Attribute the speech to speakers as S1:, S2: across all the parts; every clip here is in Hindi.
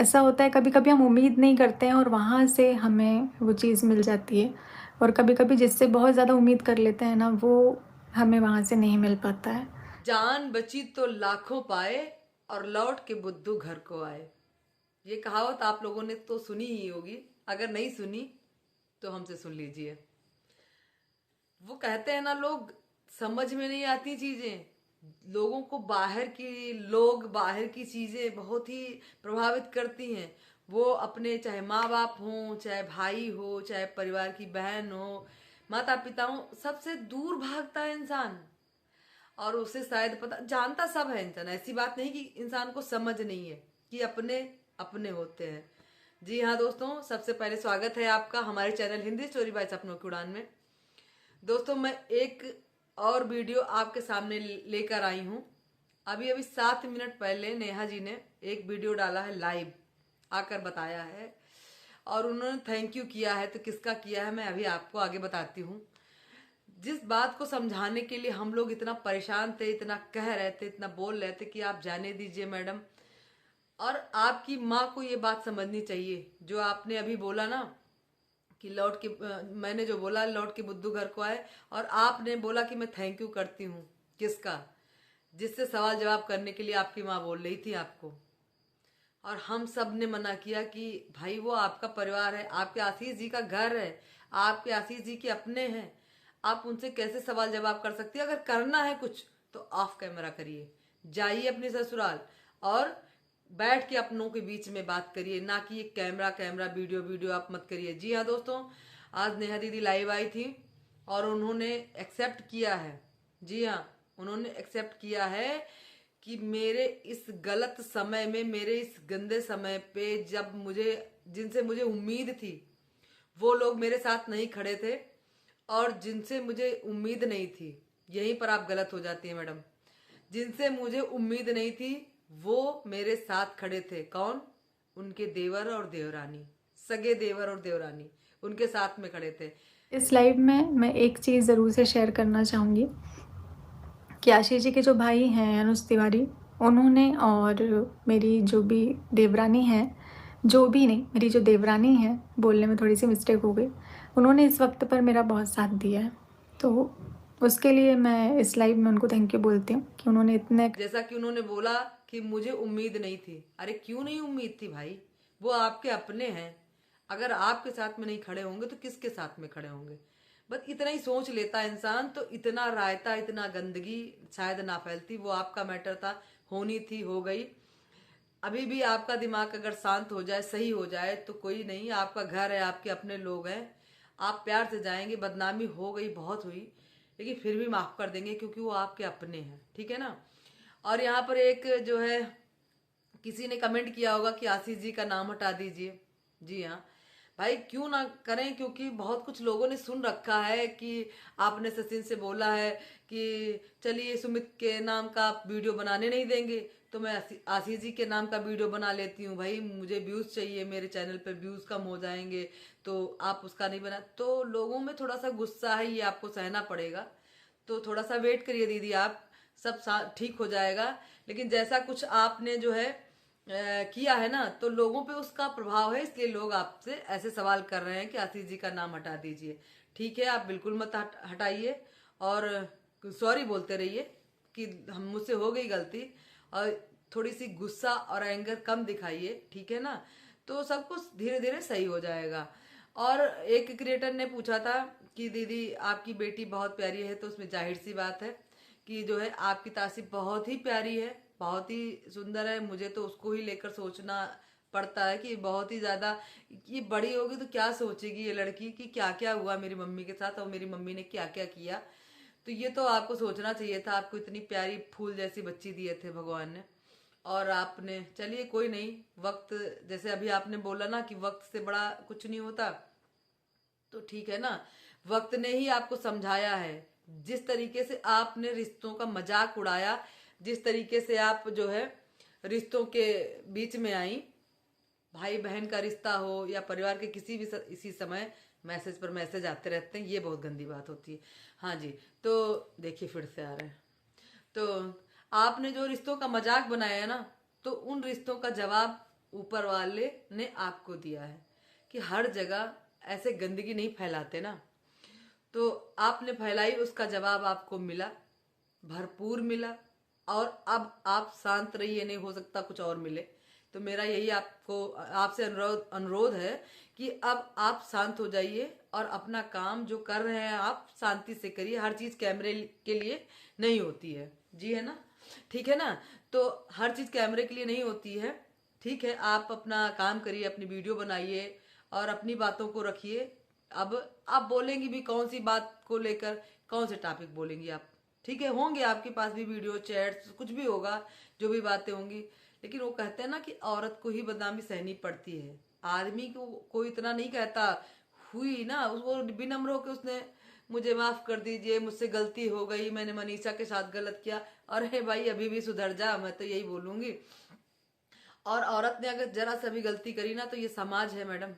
S1: ऐसा होता है कभी कभी हम उम्मीद नहीं करते हैं और वहाँ से हमें वो चीज़ मिल जाती है। और कभी कभी जिससे बहुत ज़्यादा उम्मीद कर लेते हैं ना, वो हमें वहाँ से नहीं मिल पाता है।
S2: जान बची तो लाखों पाए और लौट के बुद्धू घर को आए। ये कहावत आप लोगों ने तो सुनी ही होगी। अगर नहीं सुनी तो हमसे सुन लीजिए। वो कहते हैं ना, लोग समझ में नहीं आती चीजें। लोग बाहर की चीजें बहुत ही प्रभावित करती हैं। वो अपने चाहे माँ बाप हों, चाहे भाई हो, चाहे परिवार की बहन हो, माता पिता हो, सबसे दूर भागता है इंसान। और उसे शायद पता, जानता सब है इंसान, ऐसी बात नहीं कि इंसान को समझ नहीं है कि अपने अपने होते हैं। जी हाँ दोस्तों, सबसे पहले स्वागत है आपका हमारे चैनल हिंदी स्टोरी बाय सपनों की उड़ान में। दोस्तों, मैं एक और वीडियो आपके सामने लेकर आई हूँ। अभी अभी 7 मिनट पहले नेहा जी ने एक वीडियो डाला है, लाइव आकर बताया है और उन्होंने थैंक यू किया है। तो किसका किया है मैं अभी आपको आगे बताती हूँ। जिस बात को समझाने के लिए हम लोग इतना परेशान थे, इतना कह रहे थे, इतना बोल रहे थे कि आप जाने दीजिए मैडम, और आपकी माँ को ये बात समझनी चाहिए जो आपने अभी बोला ना कि मैंने जो बोला लौट के बुद्धू घर को आए, और आपने बोला कि मैं थैंक यू करती हूँ। किसका? जिससे सवाल जवाब करने के लिए आपकी माँ बोल रही थी आपको। और हम सब ने मना किया कि भाई वो आपका परिवार है, आपके आशीष जी का घर है, आपके आशीष जी के अपने हैं, आप उनसे कैसे सवाल जवाब कर सकती है? अगर करना है कुछ तो ऑफ कैमरा करिए, जाइए अपने ससुराल और बैठ के अपनों के बीच में बात करिए, ना कि ये कैमरा कैमरा वीडियो वीडियो आप मत करिए। जी हाँ दोस्तों, आज नेहा दीदी लाइव आई थी और उन्होंने एक्सेप्ट किया है। जी हाँ, उन्होंने एक्सेप्ट किया है कि मेरे इस गलत समय में, मेरे इस गंदे समय पे, जब मुझे, जिनसे मुझे उम्मीद थी वो लोग मेरे साथ नहीं खड़े थे, और जिनसे मुझे उम्मीद नहीं थी, यहीं पर आप गलत हो जाती है मैडम। जिनसे मुझे उम्मीद नहीं थी वो मेरे साथ खड़े थे। कौन? उनके देवर और देवरानी, सगे देवर और देवरानी उनके साथ में खड़े थे।
S1: इस लाइव में मैं एक चीज़ ज़रूर से शेयर करना चाहूँगी कि आशीष जी के जो भाई हैं अनुज तिवारी, उन्होंने, और मेरी जो भी देवरानी है, जो भी नहीं, मेरी जो देवरानी है, बोलने में थोड़ी सी मिस्टेक हो गई, उन्होंने इस वक्त पर मेरा बहुत साथ दिया है। तो उसके लिए मैं इस लाइव में उनको थैंक यू बोलती हूँ कि उन्होंने इतने,
S2: जैसा कि उन्होंने बोला कि मुझे उम्मीद नहीं थी। अरे क्यों नहीं उम्मीद थी भाई? वो आपके अपने हैं। अगर आपके साथ में नहीं खड़े होंगे तो किसके साथ में खड़े होंगे? बस इतना ही सोच लेता इंसान तो इतना रायता, इतना गंदगी शायद ना फैलती। वो आपका मैटर था, होनी थी, हो गई। अभी भी आपका दिमाग अगर शांत हो जाए, सही हो जाए तो कोई नहीं, आपका घर है, आपके अपने लोग हैं, आप प्यार से जाएंगे। बदनामी हो गई, बहुत हुई, लेकिन फिर भी माफ कर देंगे क्योंकि वो आपके अपने हैं। ठीक है ना? और यहाँ पर एक जो है, किसी ने कमेंट किया होगा कि आशीष जी का नाम हटा दीजिए। जी हाँ भाई, क्यों ना करें, क्योंकि बहुत कुछ लोगों ने सुन रखा है कि आपने सचिन से बोला है कि चलिए सुमित के नाम का आप वीडियो बनाने नहीं देंगे, तो मैं आशीष जी के नाम का वीडियो बना लेती हूँ। भाई मुझे व्यूज चाहिए, मेरे चैनल पर व्यूज कम हो जाएंगे, तो आप उसका नहीं बना। तो लोगों में थोड़ा सा गुस्सा है, ये आपको सहना पड़ेगा। तो थोड़ा सा वेट करिए दीदी, आप सब ठीक हो जाएगा। लेकिन जैसा कुछ आपने जो है किया है ना, तो लोगों पे उसका प्रभाव है, इसलिए लोग आपसे ऐसे सवाल कर रहे हैं कि आशीष जी का नाम हटा दीजिए। ठीक है, आप बिल्कुल मत हटाइए, और सॉरी बोलते रहिए कि हम मुझसे हो गई गलती, और थोड़ी सी गुस्सा और एंगर कम दिखाइए। ठीक है ना? तो सब कुछ धीरे धीरे सही हो जाएगा। और एक क्रिएटर ने पूछा था कि दीदी आपकी बेटी बहुत प्यारी है, तो उसमें जाहिर सी बात है कि जो है आपकी तासीफ बहुत ही प्यारी है, बहुत ही सुंदर है। मुझे तो उसको ही लेकर सोचना पड़ता है कि बहुत ही ज्यादा, ये बड़ी होगी तो क्या सोचेगी ये लड़की कि क्या क्या हुआ मेरी मम्मी के साथ और मेरी मम्मी ने क्या क्या किया। तो ये तो आपको सोचना चाहिए था। आपको इतनी प्यारी फूल जैसी बच्ची दिए थे भगवान ने, और आपने, चलिए कोई नहीं, वक्त, जैसे अभी आपने बोला ना कि वक्त से बड़ा कुछ नहीं होता, तो ठीक है ना? वक्त ने ही आपको समझाया है। जिस तरीके से आपने रिश्तों का मजाक उड़ाया, जिस तरीके से आप जो है रिश्तों के बीच में आई, भाई बहन का रिश्ता हो या परिवार के किसी भी इसी समय मैसेज पर मैसेज आते रहते हैं, ये बहुत गंदी बात होती है। हाँ जी, तो देखिए फिर से आ रहे हैं। तो आपने जो रिश्तों का मजाक बनाया है ना, तो उन रिश्तों का जवाब ऊपर वाले ने आपको दिया है कि हर जगह ऐसे गंदगी नहीं फैलाते ना, तो आपने फैलाई, उसका जवाब आपको मिला, भरपूर मिला। और अब आप शांत रहिए, नहीं हो सकता कुछ और मिले। तो मेरा यही आपसे अनुरोध है कि अब आप शांत हो जाइए और अपना काम जो कर रहे हैं आप शांति से करिए। हर चीज कैमरे के लिए नहीं होती है, जी है ना, ठीक है ना। तो हर चीज कैमरे के लिए नहीं होती है, ठीक है। आप अपना काम करिए, अपनी वीडियो बनाइए और अपनी बातों को रखिए। अब आप बोलेंगी भी कौन सी बात को लेकर, कौन से टॉपिक बोलेंगी आप, ठीक है। होंगे आपके पास भी वीडियो चैट्स, कुछ भी होगा, जो भी बातें होंगी। लेकिन वो कहते हैं ना कि औरत को ही बदनामी सहनी पड़ती है, आदमी को कोई इतना नहीं कहता। हुई ना, उसको विनम्र होकर उसने मुझे माफ कर दीजिए, मुझसे गलती हो गई, मैंने मनीषा के साथ गलत किया। अरे भाई अभी भी सुधर जा, मैं तो यही बोलूंगी। और औरत ने अगर जरा सा भी गलती करी ना, तो ये समाज है मैडम,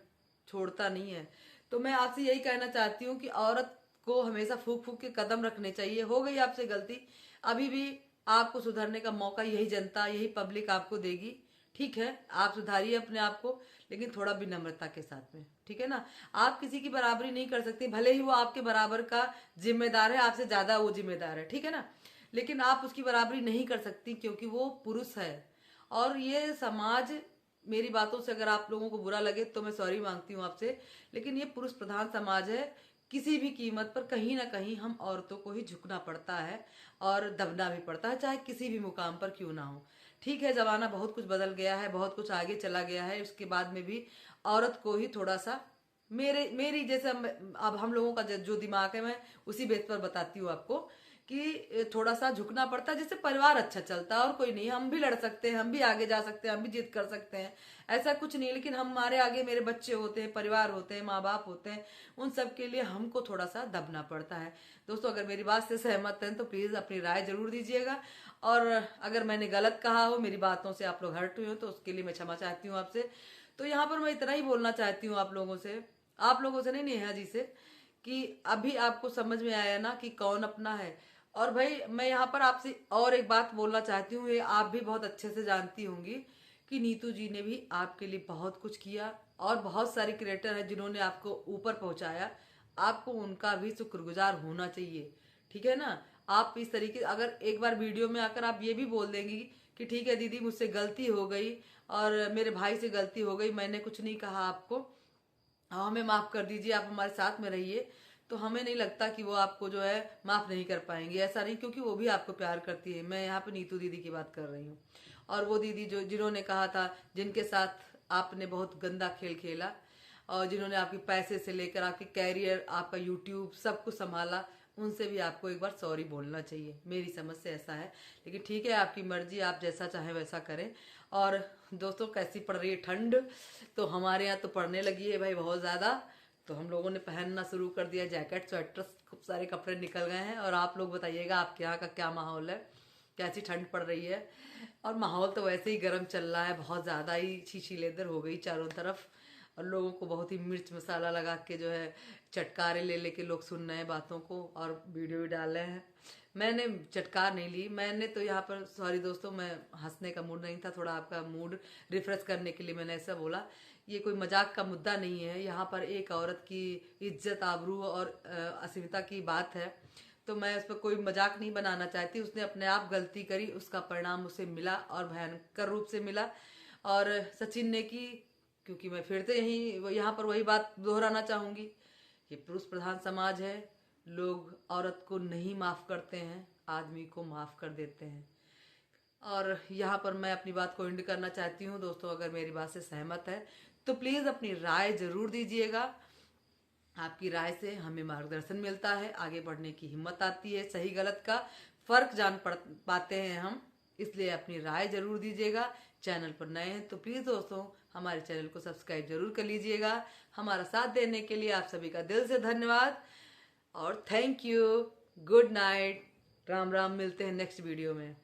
S2: छोड़ता नहीं है। तो मैं आपसे यही कहना चाहती हूँ कि औरत को हमेशा फूक फूक के कदम रखने चाहिए। हो गई आपसे गलती, अभी भी आपको सुधरने का मौका यही जनता, यही पब्लिक आपको देगी, ठीक है। आप सुधारिए अपने आप को, लेकिन थोड़ा विनम्रता के साथ में, ठीक है ना। आप किसी की बराबरी नहीं कर सकती, भले ही वो आपके बराबर का जिम्मेदार है, आपसे ज्यादा वो जिम्मेदार है, ठीक है ना। लेकिन आप उसकी बराबरी नहीं कर सकती क्योंकि वो पुरुष है। और ये समाज, मेरी बातों से अगर आप लोगों को बुरा लगे तो मैं सॉरी मांगती हूँ आपसे, लेकिन ये पुरुष प्रधान समाज है। किसी भी कीमत पर कहीं ना कहीं हम औरतों को ही झुकना पड़ता है और दबना भी पड़ता है, चाहे किसी भी मुकाम पर क्यों ना हो, ठीक है। जमाना बहुत कुछ बदल गया है, बहुत कुछ आगे चला गया है, उसके बाद में भी औरत को ही थोड़ा सा, मेरी जैसे अब हम लोगों का जो दिमाग है, मैं उसी बेस पर बताती हूँ आपको कि थोड़ा सा झुकना पड़ता है, जिससे परिवार अच्छा चलता है। और कोई नहीं, हम भी लड़ सकते हैं, हम भी आगे जा सकते हैं, हम भी जिद कर सकते हैं, ऐसा कुछ नहीं। लेकिन हमारे आगे मेरे बच्चे होते हैं, परिवार होते हैं, माँ बाप होते हैं, उन सब के लिए हमको थोड़ा सा दबना पड़ता है। दोस्तों अगर मेरी बात से सहमत हैं तो प्लीज अपनी राय जरूर दीजिएगा। और अगर मैंने गलत कहा हो, मेरी बातों से आप लोग हर्ट हुए हो, तो उसके लिए मैं क्षमा चाहती हूँ आपसे। तो यहाँ पर मैं इतना ही बोलना चाहती हूँ आप लोगों से नहीं, नेहा जी से, कि अभी आपको समझ में आया ना कि कौन अपना है। और भाई मैं यहाँ पर आपसे और एक बात बोलना चाहती हूँ, ये आप भी बहुत अच्छे से जानती होंगी कि नीतू जी ने भी आपके लिए बहुत कुछ किया, और बहुत सारे क्रिएटर हैं जिन्होंने आपको ऊपर पहुंचाया, आपको उनका भी शुक्रगुजार होना चाहिए, ठीक है ना। आप इस तरीके, अगर एक बार वीडियो में आकर आप ये भी बोल देंगी कि ठीक है दीदी मुझसे गलती हो गई और मेरे भाई से गलती हो गई, मैंने कुछ नहीं कहा आपको, हमें माफ कर दीजिए, आप हमारे साथ में रहिए, तो हमें नहीं लगता कि वो आपको जो है माफ नहीं कर पाएंगे। ऐसा नहीं, क्योंकि वो भी आपको प्यार करती है। मैं यहाँ पे नीतू दीदी की बात कर रही हूँ, और वो दीदी जिन्होंने कहा था, जिनके साथ आपने बहुत गंदा खेल खेला, और जिन्होंने आपके पैसे से लेकर आपके कैरियर, आपका यूट्यूब सब कुछ संभाला, उनसे भी आपको एक बार सॉरी बोलना चाहिए। मेरी समझ से ऐसा है, लेकिन ठीक है, आपकी मर्जी, आप जैसा चाहें वैसा करें। और दोस्तों कैसी पड़ रही है ठंड, तो हमारे यहाँ तो पड़ने लगी है भाई बहुत ज़्यादा। तो हम लोगों ने पहनना शुरू कर दिया, जैकेट स्वेटर खूब सारे कपड़े निकल गए हैं। और आप लोग बताइएगा आपके यहाँ का क्या माहौल है, कैसी ठंड पड़ रही है। और माहौल तो वैसे ही गर्म चल रहा है, बहुत ज़्यादा ही शीशी लेदर हो गई चारों तरफ, और लोगों को बहुत ही मिर्च मसाला लगा के जो है चटकारे ले लेके लोग सुन रहे हैं बातों को और वीडियो भी डाल रहे हैं। मैंने चटकार नहीं ली, मैंने तो यहाँ पर, सॉरी दोस्तों, मैं हंसने का मूड नहीं था, थोड़ा आपका मूड रिफ्रेश करने के लिए मैंने ऐसा बोला। ये कोई मजाक का मुद्दा नहीं है, यहाँ पर एक औरत की इज्जत, आबरू और अस्मिता की बात है, तो मैं उस पर कोई मजाक नहीं बनाना चाहती। उसने अपने आप गलती करी, उसका परिणाम उसे मिला और भयंकर रूप से मिला। और सचिन ने की, क्योंकि मैं फिर से यहाँ पर वही बात दोहराना चाहूंगी, ये पुरुष प्रधान समाज है, लोग औरत को नहीं माफ करते हैं, आदमी को माफ कर देते हैं। और यहाँ पर मैं अपनी बात को एंड करना चाहती हूँ। दोस्तों अगर मेरी बात से सहमत है तो प्लीज अपनी राय जरूर दीजिएगा, आपकी राय से हमें मार्गदर्शन मिलता है, आगे बढ़ने की हिम्मत आती है, सही गलत का फर्क जान पाते हैं हम, इसलिए अपनी राय जरूर दीजिएगा। चैनल पर नए हैं तो प्लीज दोस्तों हमारे चैनल को सब्सक्राइब जरूर कर लीजिएगा। हमारा साथ देने के लिए आप सभी का दिल से धन्यवाद और thank you. Good night, Ram Ram, मिलते हैं नेक्स्ट वीडियो में।